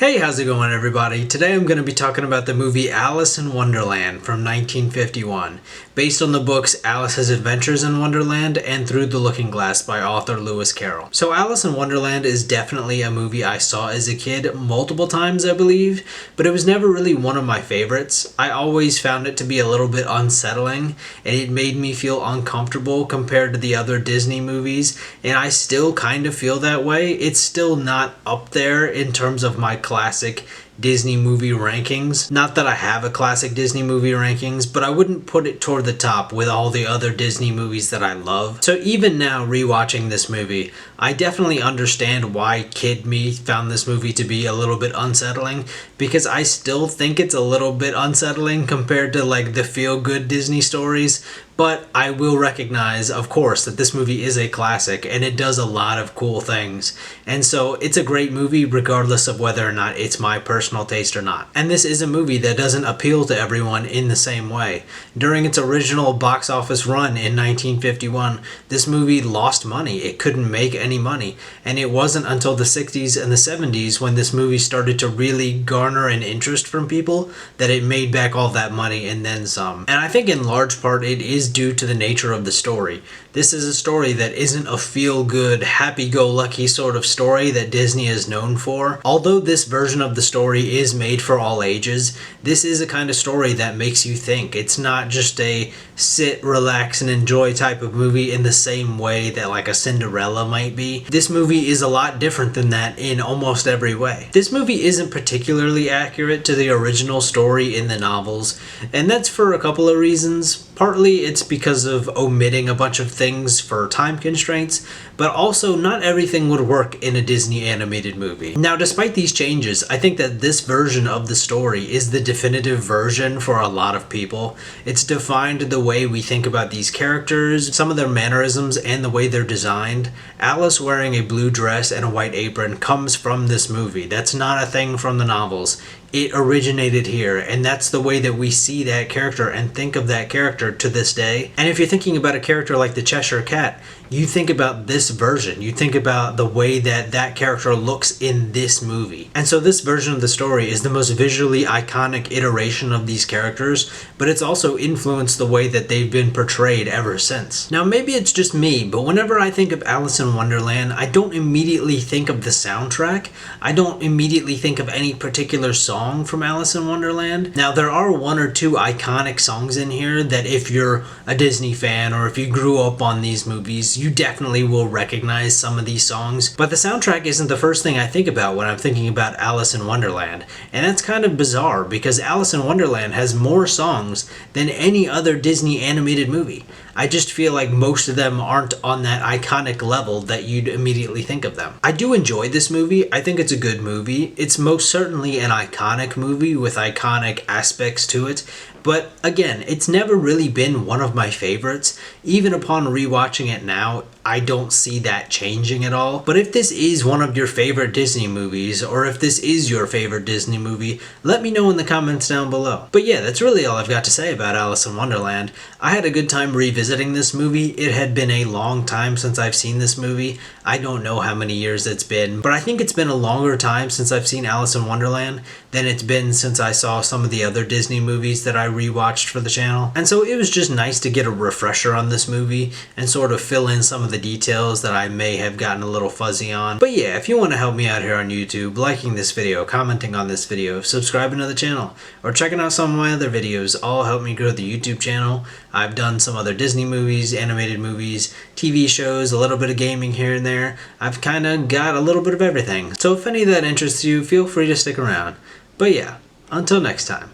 Hey, how's it going everybody? Today I'm going to be talking about the movie Alice in Wonderland from 1951, based on the books Alice's Adventures in Wonderland and Through the Looking Glass by author Lewis Carroll. So Alice in Wonderland is definitely a movie I saw as a kid multiple times, I believe, but it was never really one of my favorites. I always found it to be a little bit unsettling, and it made me feel uncomfortable compared to the other Disney movies, and I still kind of feel that way. It's still not up there in terms of my classic Disney movie rankings. Not that I have a classic Disney movie rankings, but I wouldn't put it toward the top with all the other Disney movies that I love. So even now, rewatching this movie, I definitely understand why kid me found this movie to be a little bit unsettling, because I still think it's a little bit unsettling compared to like the feel-good Disney stories. But I will recognize, of course, that this movie is a classic and it does a lot of cool things. And so it's a great movie regardless of whether or not it's my personal taste or not. And this is a movie that doesn't appeal to everyone in the same way. During its original box office run in 1951, this movie lost money. It couldn't make any money. And it wasn't until the 60s and the 70s when this movie started to really garner an interest from people that it made back all that money and then some. And I think in large part it is due to the nature of the story. This is a story that isn't a feel-good, happy-go-lucky sort of story that Disney is known for. Although this version of the story is made for all ages, this is a kind of story that makes you think. It's not just a sit, relax, and enjoy type of movie in the same way that like a Cinderella might be. This movie is a lot different than that in almost every way. This movie isn't particularly accurate to the original story in the novels, and that's for a couple of reasons. Partly it's because of omitting a bunch of things for time constraints, but also not everything would work in a Disney animated movie. Now, despite these changes, I think that this version of the story is the definitive version for a lot of people. It's defined the way we think about these characters, some of their mannerisms, and the way they're designed. Alice wearing a blue dress and a white apron comes from this movie. That's not a thing from the novels. It originated here, and that's the way that we see that character and think of that character to this day. And if you're thinking about a character like the Cheshire Cat, you think about this version. You think about the way that that character looks in this movie. And so this version of the story is the most visually iconic iteration of these characters, but it's also influenced the way that they've been portrayed ever since. Now, maybe it's just me, but whenever I think of Alice in Wonderland, I don't immediately think of the soundtrack. I don't immediately think of any particular song from Alice in Wonderland. Now, there are one or two iconic songs in here that if you're a Disney fan or if you grew up on these movies, you definitely will recognize some of these songs. But the soundtrack isn't the first thing I think about when I'm thinking about Alice in Wonderland. And that's kind of bizarre because Alice in Wonderland has more songs than any other Disney animated movie. I just feel like most of them aren't on that iconic level that you'd immediately think of them. I do enjoy this movie. I think it's a good movie. It's most certainly an iconic movie with iconic aspects to it. But again, it's never really been one of my favorites. Even upon rewatching it now, I don't see that changing at all. But if this is one of your favorite Disney movies, or if this is your favorite Disney movie, let me know in the comments down below. But yeah, that's really all I've got to say about Alice in Wonderland. I had a good time revisiting this movie. It had been a long time since I've seen this movie. I don't know how many years it's been, but I think it's been a longer time since I've seen Alice in Wonderland than it's been since I saw some of the other Disney movies that I rewatched for the channel. And so it was just nice to get a refresher on this movie and sort of fill in some of the details that I may have gotten a little fuzzy on. But yeah, if you want to help me out here on YouTube, liking this video, commenting on this video, subscribing to the channel, or checking out some of my other videos, all help me grow the YouTube channel. I've done some other Disney movies, animated movies, TV shows, a little bit of gaming here and there. I've kind of got a little bit of everything. So if any of that interests you, feel free to stick around. But yeah, until next time,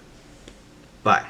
bye.